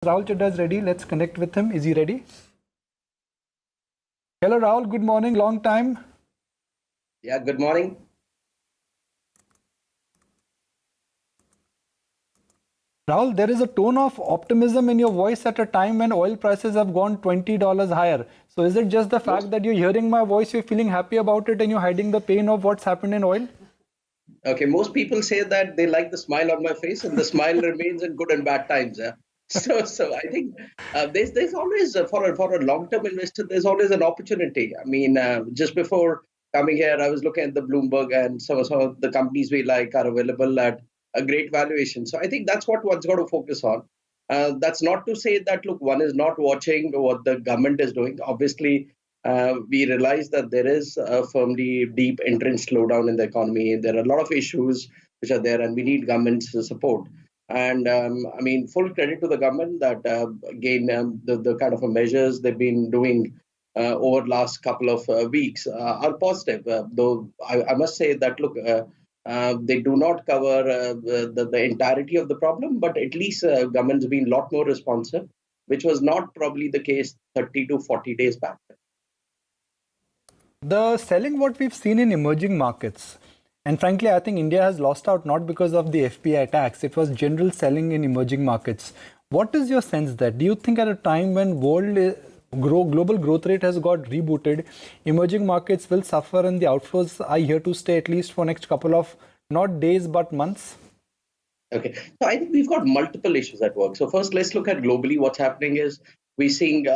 Rahul Chadha is ready. Let's connect with him. Is he ready? Hello, Rahul. Good morning. Long time. Yeah, good morning. Rahul, there is a tone of optimism in your voice at a time when oil prices have gone $20 higher. So is it just the fact Most, that you're hearing my voice, you're feeling happy about it, and you're hiding the pain of what's happened in oil? okay, most people say that they like the smile on my face, and the smile remains in good and bad times. Yeah. So I think there's always for a long-term investor, there's always an opportunity. I mean, just before coming here, I was looking at the Bloomberg, and some of the companies we like are available at a great valuation. So I think that's what one's got to focus on. That's not to say that look, one is not watching what the government is doing. Obviously, we realize that there is a firmly deep entrenched slowdown in the economy. There are a lot of issues which are there, and we need government's support. And I mean, full credit to the government that again the kind of measures they've been doing over last couple of weeks are positive. Though I must say that look. They do not cover the entirety of the problem, but at least government's been a lot more responsive, which was not probably the case 30 to 40 days back. The selling what we've seen in emerging markets, and frankly, I think India has lost out not because of the FPI tax, it was general selling in emerging markets. What is your sense there? Do you think at a time when global growth rate has got rebooted, emerging markets will suffer and the outflows are here to stay at least for next couple of not days but months? Okay, so I think we've got multiple issues at work. So first, let's look at globally. What's happening is we're seeing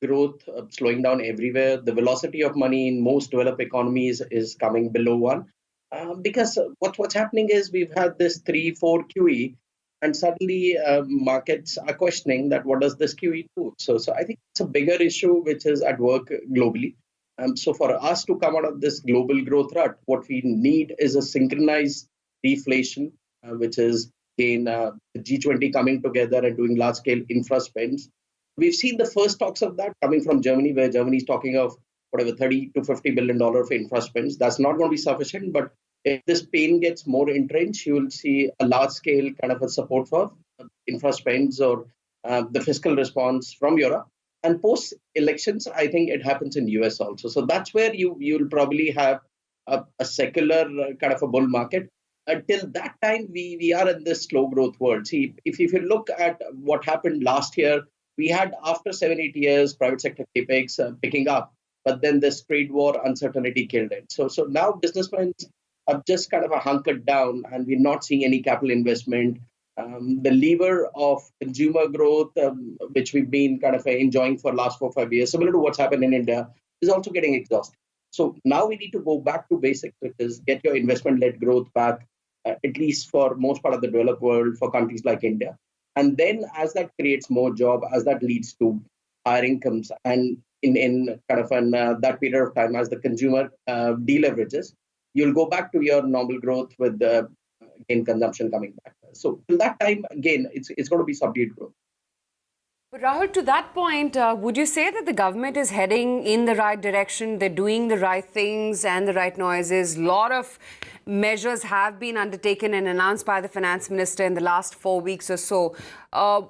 growth slowing down everywhere. The velocity of money in most developed economies is coming below one, because what's happening is we've had this 3-4 QE, and suddenly markets are questioning that what does this QE do? So I think it's a bigger issue which is at work globally. So for us to come out of this global growth rut, what we need is a synchronized deflation, which is again the G20 coming together and doing large scale infra spends. We've seen the first talks of that coming from Germany, where Germany is talking of whatever 30 to $50 billion of infra spends. That's not going to be sufficient, but if this pain gets more entrenched, you will see a large scale kind of a support for infra spends or the fiscal response from Europe. And post elections, I think it happens in US also. So that's where you'll probably have a secular kind of a bull market. Until that time, we are in this slow growth world. See, if you look at what happened last year, we had after 7-8 years private sector capex picking up, but then this trade war uncertainty killed it. So now businessmen have just kind of a hunkered down, and we're not seeing any capital investment. The lever of consumer growth, which we've been kind of enjoying for last 4 or 5 years, similar to what's happened in India, is also getting exhausted. So now we need to go back to basics, which is get your investment-led growth back, at least for most part of the developed world, for countries like India. And then as that creates more job, as that leads to higher incomes, and in kind of that period of time, as the consumer deleverages, you'll go back to your normal growth with the again consumption coming back. So till that time, again, it's going to be subdued growth. But Rahul, to that point, would you say that the government is heading in the right direction? They're doing the right things and the right noises. A lot of measures have been undertaken and announced by the finance minister in the last 4 weeks or so.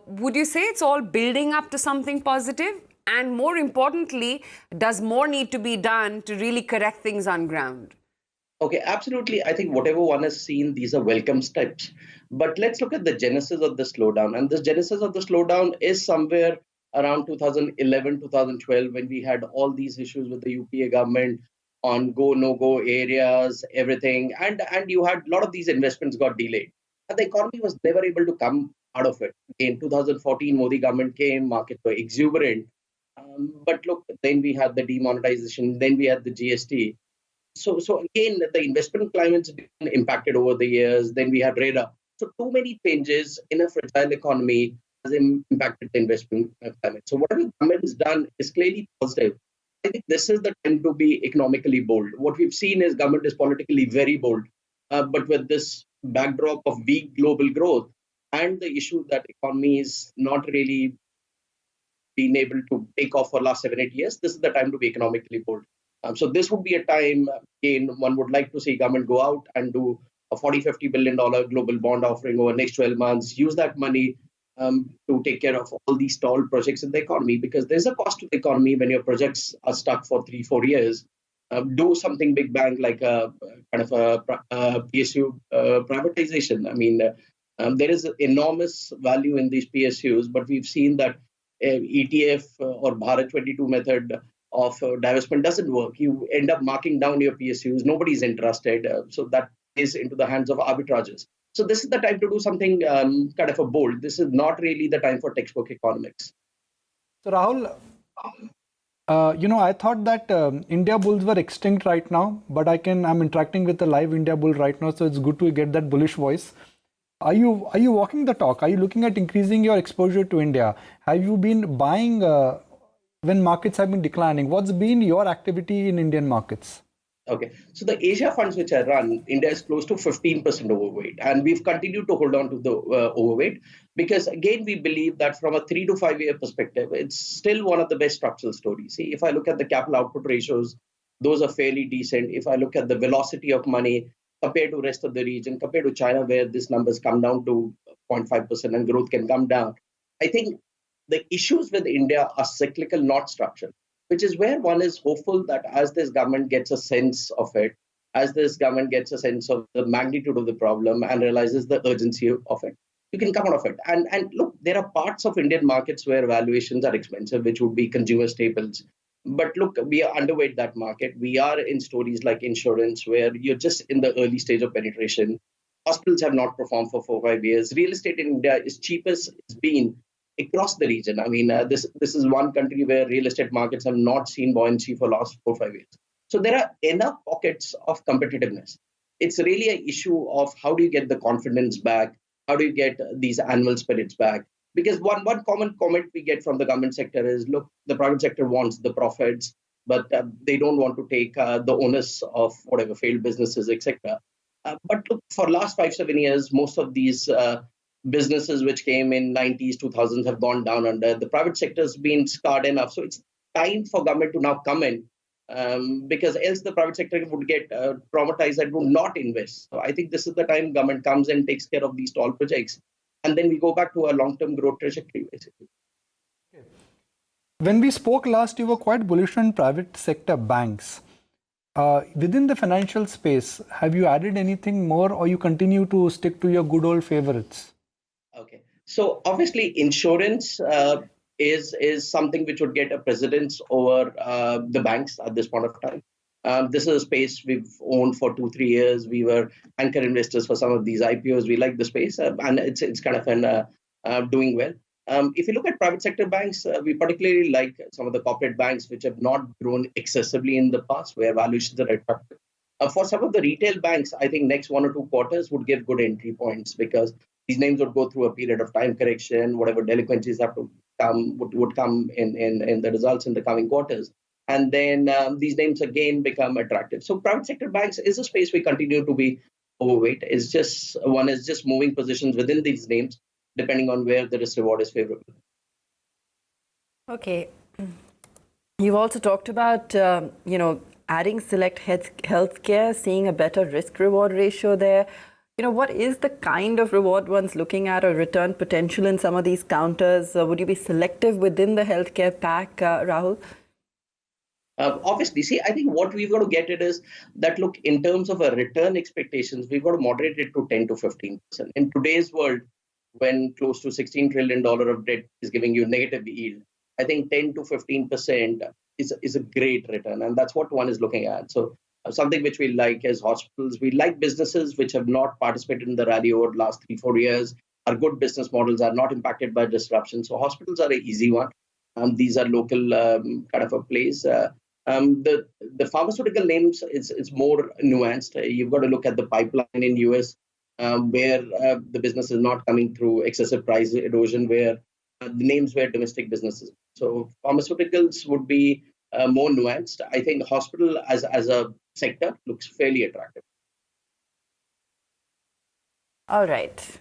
Would you say it's all building up to something positive? And more importantly, does more need to be done to really correct things on ground? Okay, absolutely. I think whatever one has seen, these are welcome steps. But let's look at the genesis of the slowdown. And the genesis of the slowdown is somewhere around 2011, 2012, when we had all these issues with the UPA government on go, no go areas, everything. And you had a lot of these investments got delayed. And the economy was never able to come out of it. In 2014, Modi government came, markets were exuberant. But look, then we had the demonetization, then we had the GST. So again, the investment climate's been impacted over the years. Then we had RERA. So too many changes in a fragile economy has impacted the investment climate. So whatever the government has done is clearly positive. I think this is the time to be economically bold. What we've seen is government is politically very bold, but with this backdrop of weak global growth and the issue that economy is not really been able to take off for last 7-8 years, this is the time to be economically bold. So this would be a time, again, one would like to see government go out and do a $40-50 billion global bond offering over the next 12 months, use that money to take care of all these stalled projects in the economy, because there's a cost to the economy when your projects are stuck for 3-4 years. Do something big bang like a kind of a PSU privatization. I mean, there is enormous value in these PSUs, but we've seen that ETF or Bharat 22 method of divestment doesn't work. You end up marking down your PSUs. Nobody's interested. So that is into the hands of arbitrages. So this is the time to do something kind of a bold. This is not really the time for textbook economics. So Rahul, I thought that India bulls were extinct right now, but I'm interacting with the live India bull right now, so it's good to get that bullish voice. Are you walking the talk? Are you looking at increasing your exposure to India? Have you been buying when markets have been declining? What's been your activity in Indian markets? Okay, so the Asia funds which I run, India is close to 15% overweight, and we've continued to hold on to the overweight because, again, we believe that from a 3 to 5 year perspective, it's still one of the best structural stories. See, if I look at the capital output ratios, those are fairly decent. If I look at the velocity of money compared to rest of the region, compared to China, where this numbers come down to 0.5% and growth can come down, I think the issues with India are cyclical, not structural, which is where one is hopeful that as this government gets a sense of it, as this government gets a sense of the magnitude of the problem and realizes the urgency of it, you can come out of it. And look, there are parts of Indian markets where valuations are expensive, which would be consumer staples. But look, we are underweight that market. We are in stories like insurance, where you're just in the early stage of penetration. Hospitals have not performed for 4 or 5 years. Real estate in India is cheapest it's been across the region. I mean, this is one country where real estate markets have not seen buoyancy for the last 4 or 5 years. So there are enough pockets of competitiveness. It's really an issue of how do you get the confidence back? How do you get these animal spirits back? Because one common comment we get from the government sector is, look, the private sector wants the profits, but they don't want to take the onus of whatever failed businesses, etc. But look, for last 5-7 years, most of these businesses which came in 90s, 2000s have gone down under. The private sector has been scarred enough. So it's time for government to now come in because else the private sector would get traumatized and would not invest. So I think this is the time government comes and takes care of these stall projects. And then we go back to a long-term growth trajectory, basically. When we spoke last, you were quite bullish on private sector banks. Within the financial space, have you added anything more, or you continue to stick to your good old favorites? Okay. So obviously, insurance is something which would get a precedence over the banks at this point of time. This is a space we've owned for 2-3 years. We were anchor investors for some of these IPOs. We like the space, and it's kind of doing well. If you look at private sector banks, we particularly like some of the corporate banks which have not grown excessively in the past, where valuations are attractive. For some of the retail banks, I think next 1 or 2 quarters would give good entry points because these names would go through a period of time correction. Whatever delinquencies have to come would come in the results in the coming quarters. And then these names again become attractive. So private sector banks is a space we continue to be overweight. It's just one is just moving positions within these names, depending on where the risk reward is favorable. Okay. You've also talked about, adding select healthcare, seeing a better risk reward ratio there. What is the kind of reward one's looking at, or return potential in some of these counters? Would you be selective within the healthcare pack, Rahul? Obviously, see, I think what we've got to get it is that, look, in terms of our return expectations, we've got to moderate it to 10 to 15%. In today's world, when close to $16 trillion of debt is giving you negative yield, I think 10 to 15% is a great return. And that's what one is looking at. So something which we like is hospitals. We like businesses which have not participated in the rally over the last 3-4 years. Our good business models are not impacted by disruption. So hospitals are an easy one. These are local kind of a place. The pharmaceutical names is more nuanced. You've got to look at the pipeline in US, where the business is not coming through excessive price erosion, where the names were domestic businesses. So pharmaceuticals would be more nuanced. I think hospital as a sector looks fairly attractive. All right.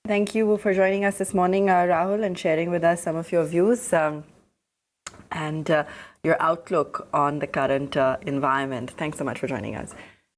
Thank you for joining us this morning, Rahul, and sharing with us some of your views and your outlook on the current environment. Thanks so much for joining us.